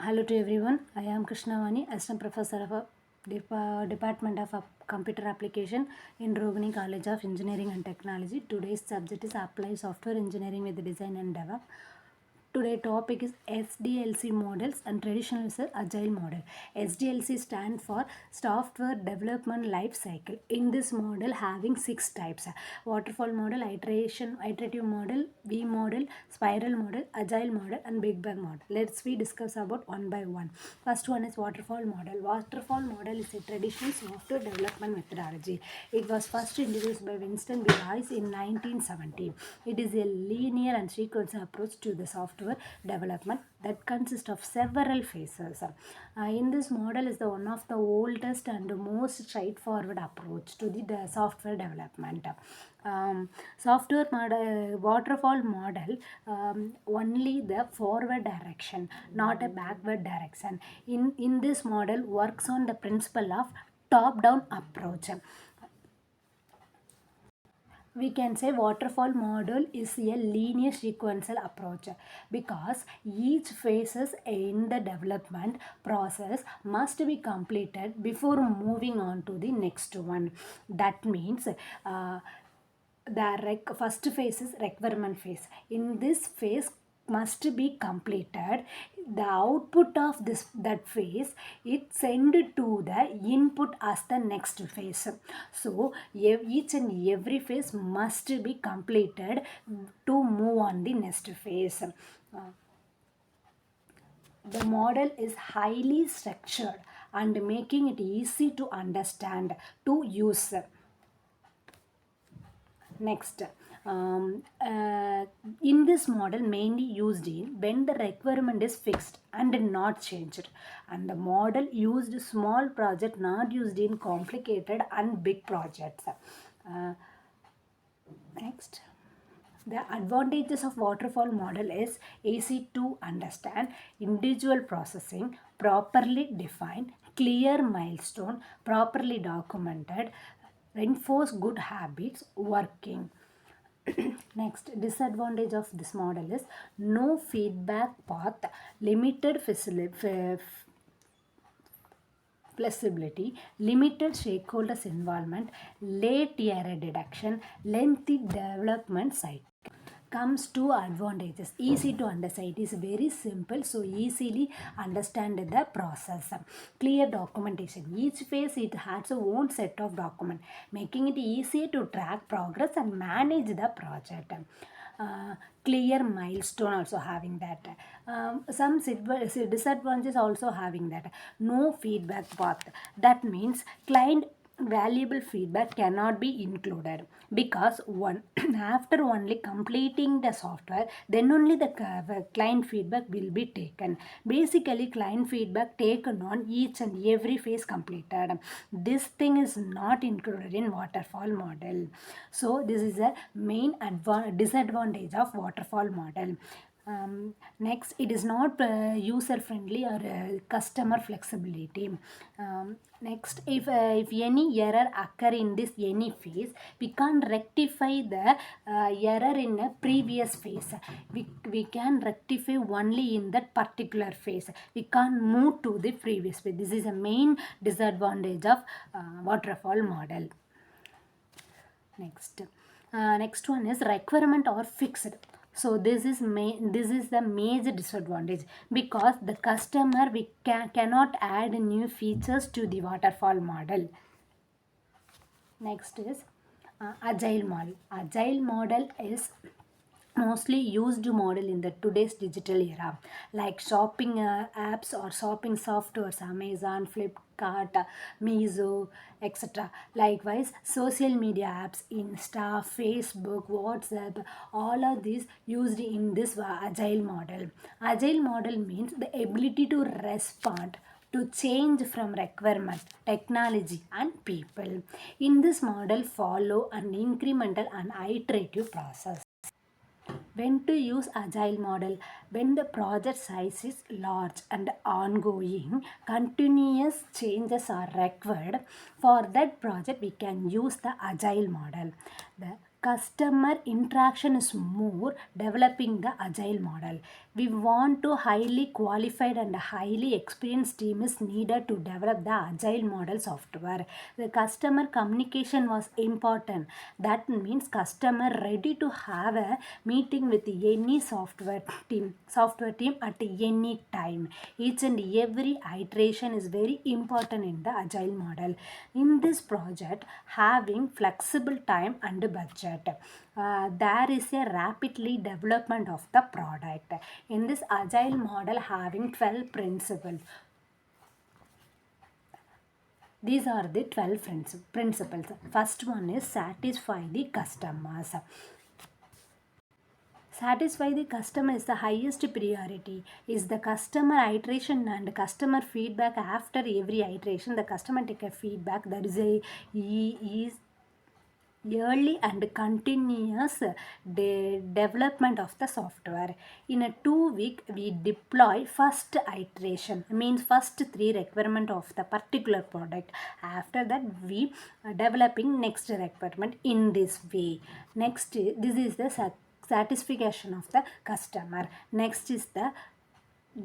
Hello to everyone. I am Krishnavani, Assistant Professor of Department of Computer Application in Rogani College of Engineering and Technology. Today's subject is Applied Software Engineering with Design and Develop. Today's topic is SDLC models and traditional is agile model. SDLC stands for Software Development Life Cycle. In this model, having 6 types: waterfall model, iterative model, V model, spiral model, agile model, and Big Bang model. Let's we discuss about one by one. First one is waterfall model. Waterfall model is a traditional software development methodology. It was first introduced by Winston B. Rice in 1970. It is a linear and sequential approach to the software development that consists of several phases. In this model is the one of the oldest and most straightforward approach to the software development. Software model, waterfall model, only the forward direction, not a backward direction. In this model works on the principle of top down approach. We can say waterfall model is a linear sequential approach because each phases in the development process must be completed before moving on to the next one. That means the first phase is requirement phase. In this phase must be completed. The output of that phase it send to the input as the next phase. So each and every phase must be completed to move on the next phase. The model is highly structured and making it easy to understand to use. Next, in this model mainly used in when the requirement is fixed and not changed, and the model used small project not used in complicated and big projects. Uh, Next, the advantages of waterfall model is easy to understand, individual processing, properly defined, clear milestone, properly documented, reinforce good habits, working. Next, disadvantage of this model is no feedback path, limited flexibility, limited stakeholders involvement, late error detection, lengthy development cycle. Comes to advantages, easy to understand, it is very simple, so easily understand the process. Clear documentation, each phase it has its own set of document, making it easier to track progress and manage the project. Clear milestone also having that. Some disadvantages also having that. No feedback path, that means client valuable feedback cannot be included because one after only completing the software then only the client feedback will be taken. Basically client feedback taken on each and every phase completed. This thing is not included in waterfall model, so this is a main disadvantage of waterfall model. Next, it is not user friendly or customer flexibility. Next, if any error occur in this any phase, we can't rectify the error in a previous phase. We can rectify only in that particular phase. We can't move to the previous phase. This is a main disadvantage of waterfall model. Next one is requirement or fixed. So this is the major disadvantage because the customer cannot add new features to the waterfall model. Next is agile model. Agile model is mostly used model in the today's digital era, like shopping apps or shopping softwares, Amazon, Flipkart, Mizo, etc. Likewise, social media apps, Insta, Facebook, WhatsApp, all of these used in this agile model. Agile model means the ability to respond to change from requirement, technology and people. In this model follow an incremental and iterative process. When to use agile model? When the project size is large and ongoing, continuous changes are required. For that project we can use the agile model. The Customer interaction is more developing the agile model. We want to highly qualified and highly experienced team is needed to develop the agile model software. The customer communication was important. That means customer ready to have a meeting with any software team at any time. Each and every iteration is very important in the agile model. In this project, having flexible time and budget, there is a rapidly development of the product. In this agile model, having 12 principles. These are the 12 principles. First one is satisfy the customers. Satisfy the customer is the highest priority. Is the customer iteration and customer feedback. After every iteration, the customer take a feedback. That is is early and continuous development of the software. In a 2 week, we deploy first iteration, means first 3 requirement of the particular product. After that, we developing next requirement in this way. Next, this is the satisfaction of the customer. Next is the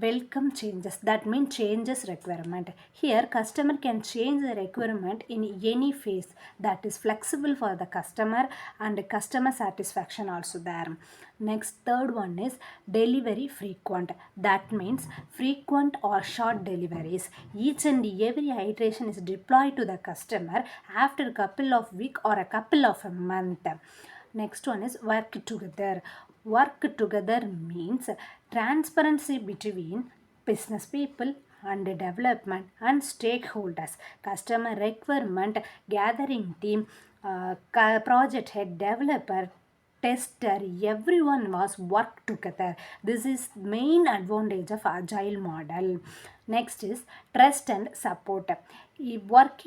welcome changes. That means changes requirement. Here customer can change the requirement in any phase. That is flexible for the customer and customer satisfaction also there. Next, third one is delivery frequent. That means frequent or short deliveries. Each and every iteration is deployed to the customer after a couple of week or a couple of a month. Next one is work together. Work together means transparency between business people and development and stakeholders. Customer requirement gathering team, project head, developer, tester, everyone was work together. This is main advantage of agile model. Next is trust and support. Work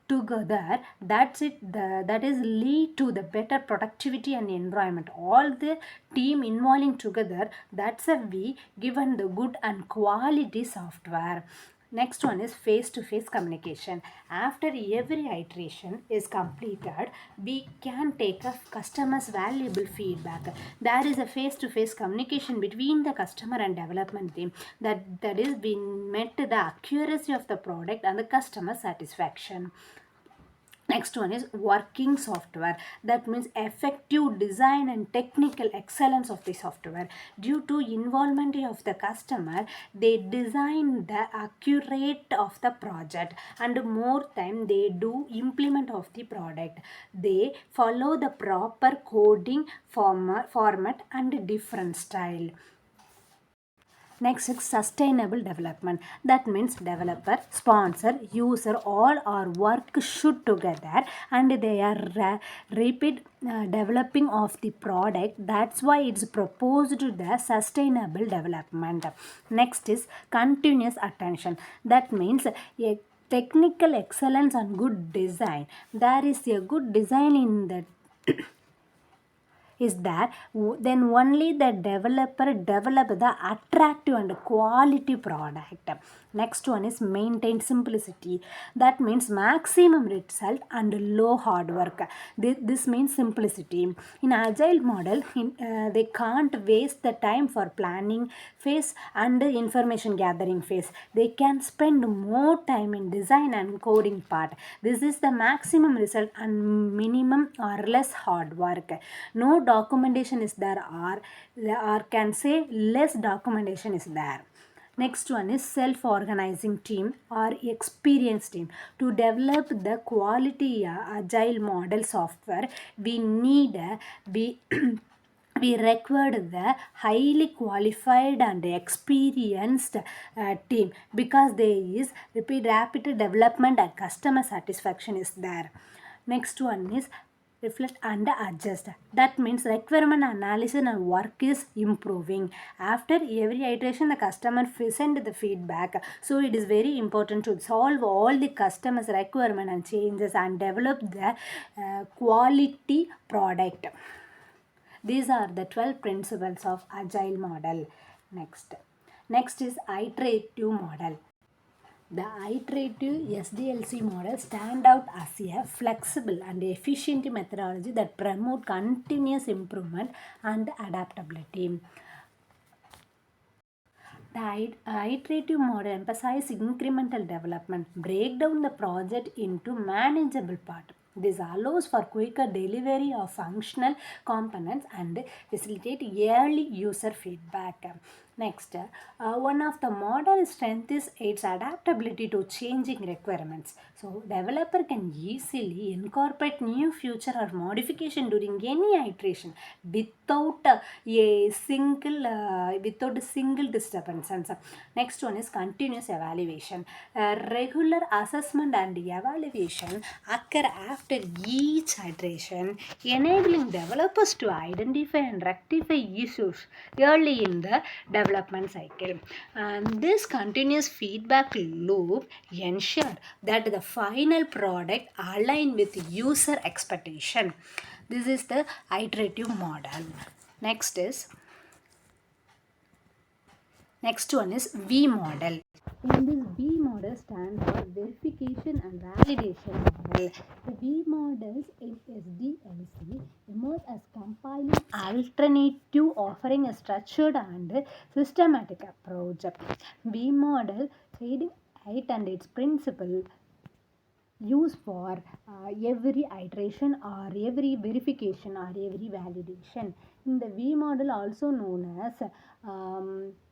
together, that's it, that is lead to the better productivity and environment. All the team involving together, that's a we given the good and quality software. Next one is face-to-face communication. After every iteration is completed, we can take a customer's valuable feedback. There is a face-to-face communication between the customer and development team. That is being met the accuracy of the product and the customer satisfaction. Next one is working software. That means effective design and technical excellence of the software. Due to involvement of the customer, they design the accurate of the project and more time they do implement of the product. They follow the proper coding format and different style. Next is sustainable development. That means developer, sponsor, user, all our work should together and they are rapid developing of the product. That's why it's proposed to the sustainable development. Next is continuous attention. That means a technical excellence and good design. There is a good design in the is that then only the developer develop the attractive and quality product. Next one is maintain simplicity. That means maximum result and low hard work. This means simplicity. In agile model, they can't waste the time for planning phase and information gathering phase. They can spend more time in design and coding part. This is the maximum result and minimum or less hard work. No documentation is there, or can say less documentation is there. Next one is self-organizing team or experienced team. To develop the quality agile model software, we need we we required the highly qualified and experienced team, because there is rapid development and customer satisfaction is there. Next one is reflect and adjust. That means requirement analysis and work is improving. After every iteration, the customer send the feedback. So it is very important to solve all the customers' requirement and changes and develop the quality product. These are the 12 principles of agile model. Next is iterative model. The iterative SDLC model stand out as a flexible and efficient methodology that promote continuous improvement and adaptability. The iterative model emphasizes incremental development, break down the project into manageable parts. This allows for quicker delivery of functional components and facilitate early user feedback. Next, one of the model strengths is its adaptability to changing requirements. So, developer can easily incorporate new feature or modification during any iteration without without a single disturbance. And so, next one is continuous evaluation. Regular assessment and evaluation occur after each iteration, enabling developers to identify and rectify issues early in the development cycle. And this continuous feedback loop ensures that the final product align with user expectation. This is the iterative model. Next one is V model. In this V model stands for verification and validation model. The V models in SDLC emerge as compiling alternative offering a structured and systematic approach. V model trading it and its principle used for every iteration or every verification or every validation. In the V model, also known as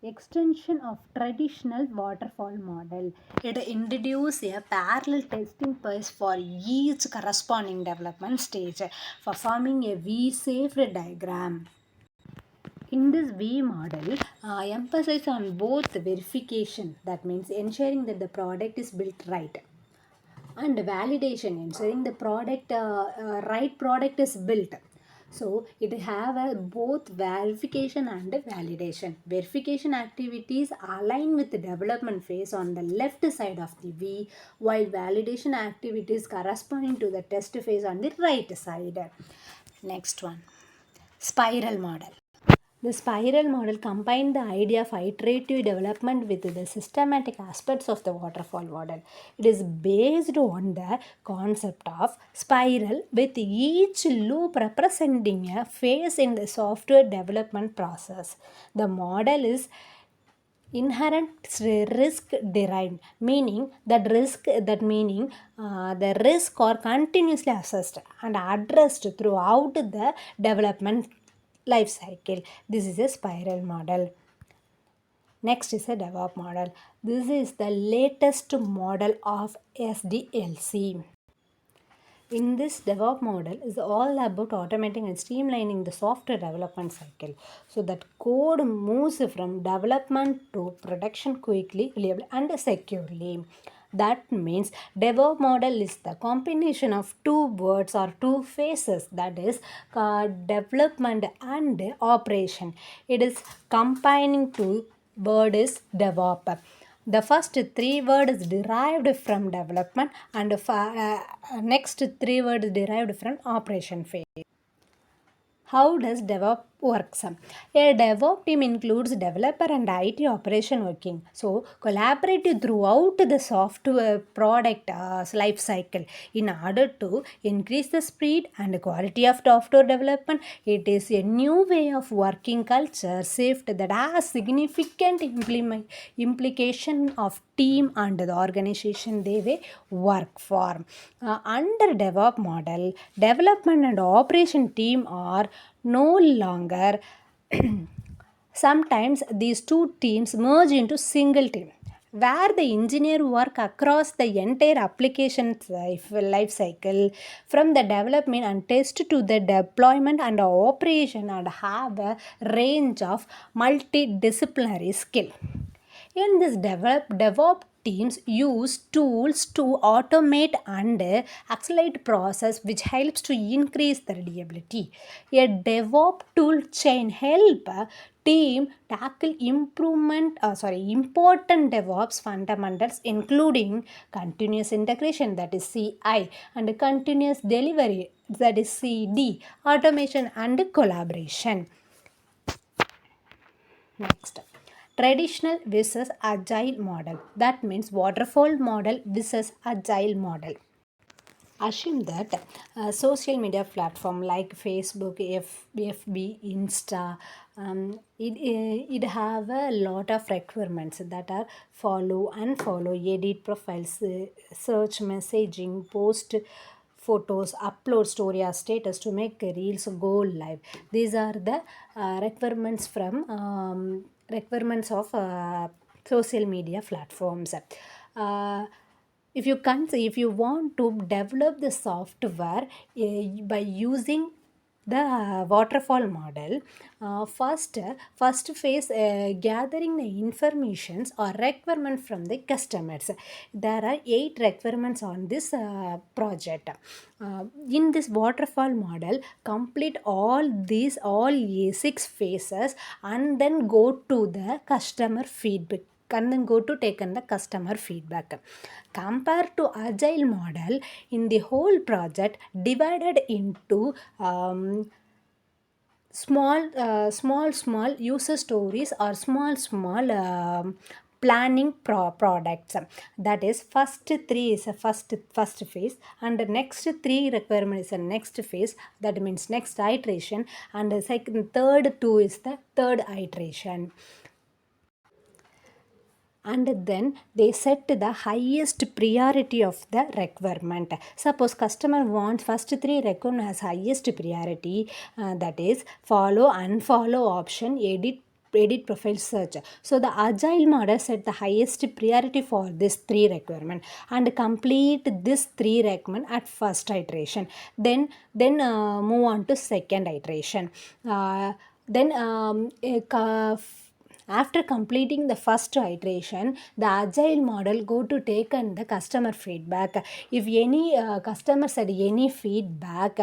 extension of traditional waterfall model, it introduces a parallel testing phase for each corresponding development stage for forming a V-shaped diagram. In this V model, emphasis on both verification, that means ensuring that the product is built right, and validation, ensuring the right product is built. So it have a both verification and validation. Verification activities align with the development phase on the left side of the V, while validation activities corresponding to the test phase on the right side. Next one, spiral model. The spiral model combined the idea of iterative development with the systematic aspects of the waterfall model. It is based on the concept of spiral, with each loop representing a phase in the software development process. The model is inherent risk derived, meaning the risk are continuously assessed and addressed throughout the development life cycle. This is a spiral model. Next is a DevOps model. This is the latest model of SDLC. In this DevOps model is all about automating and streamlining the software development cycle so that code moves from development to production quickly, reliably, and securely. That means DevOps model is the combination of two words or two phases, that is development and operation. It is combining two word is DevOps. The first three words derived from development and next three words derived from operation phase. How does DevOps works? A DevOps team includes developer and IT operation working. So collaborative throughout the software product life cycle in order to increase the speed and quality of software development. It is a new way of working culture shift that has significant implication of team and the organization they will work for. Under DevOps model, development and operation team are no longer sometimes these two teams merge into single team where the engineer work across the entire application life cycle from the development and test to the deployment and operation and have a range of multidisciplinary skill. In this DevOps teams use tools to automate and accelerate process which helps to increase the reliability. A DevOps tool chain help team tackle important DevOps fundamentals including continuous integration, that is CI, and continuous delivery, that is CD, automation and collaboration. Next, Traditional versus agile model. That means waterfall model versus agile model. Assume that social media platform like Facebook, FB, Insta, it have a lot of requirements that are follow, unfollow, edit profiles, search, messaging, post photos, upload story or status to make reels go live. These are the requirements of social media platforms. Uh, if you want to develop the software by using the waterfall model, first phase gathering the informations or requirement from the customers. There are 8 requirements on this project. In this waterfall model, complete all 6 phases and then go to the customer feedback and then go to take in the customer feedback. Compared to agile model, in the whole project divided into small user stories or small planning products. That is, first three is a first phase, and the next three requirement is a next phase, that means next iteration, and the third two is the third iteration. And then they set the highest priority of the requirement. Suppose customer wants first 3 requirement as highest priority, that is follow, unfollow option, edit profile, search. So the agile model set the highest priority for this 3 requirement and complete this 3 requirement at first iteration. Then move on to second iteration. Then After completing the first iteration, the agile model go to take on the customer feedback. If any customer said any feedback,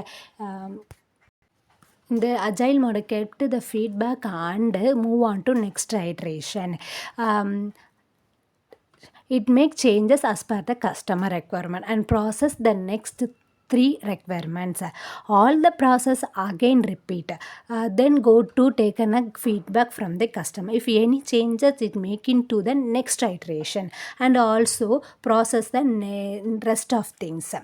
the agile model kept the feedback and move on to next iteration. It make changes as per the customer requirement and process the next 3 requirements. All the process again repeat. Then go to take a feedback from the customer. If any changes, it make into the next iteration and also process the rest of things,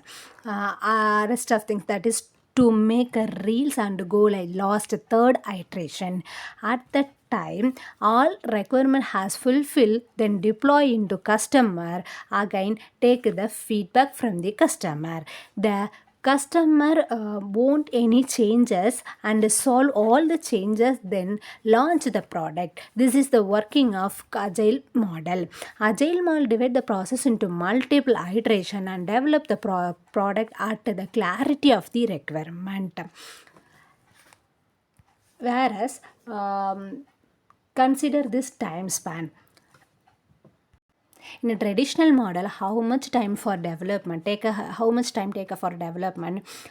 that is to make a reels and go like last third iteration. At that time all requirement has fulfilled, then deploy into customer, again take the feedback from the customer. The customer want any changes and solve all the changes, then launch the product. This is the working of agile model. Agile model divide the process into multiple iteration and develop the product at the clarity of the requirement. Whereas consider this time span. In a traditional model, how much time take for development?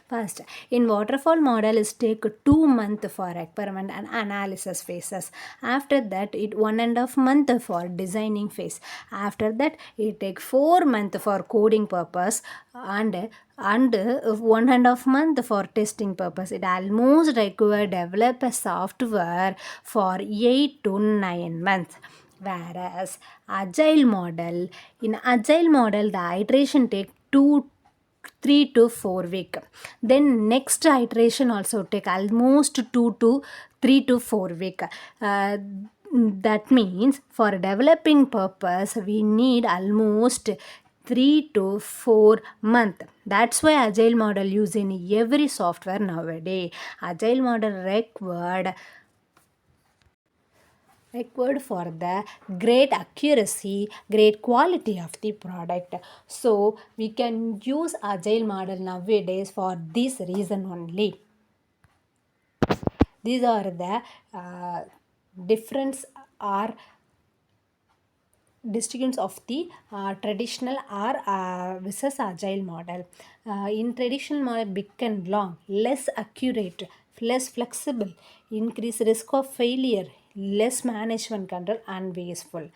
First, in waterfall model is take 2 months for experiment and analysis phases. After that, it 1.5 months for designing phase. After that, it take 4 months for coding purpose and 1.5 months for testing purpose. It almost require develop a software for 8 to 9 months. Whereas in agile model the iteration take 3 to 4 weeks. Then next iteration also take almost 2 to 3 to 4 weeks. That means for developing purpose we need almost 3 to 4 months. That's why agile model used in every software nowadays. Agile model required for the great accuracy, great quality of the product. So we can use agile model nowadays for this reason only. These are the difference or distinctions of the traditional or versus agile model. In traditional model, big and long, less accurate, less flexible, increase risk of failure, less management control, and wasteful.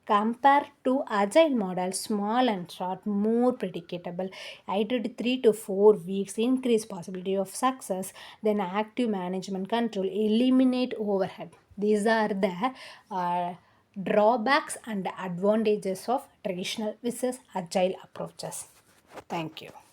Compared to agile model, small and short, more predictable, iterated 3 to 4 weeks, increase possibility of success, then active management control, eliminate overhead. These are the drawbacks and advantages of traditional versus agile approaches. Thank you.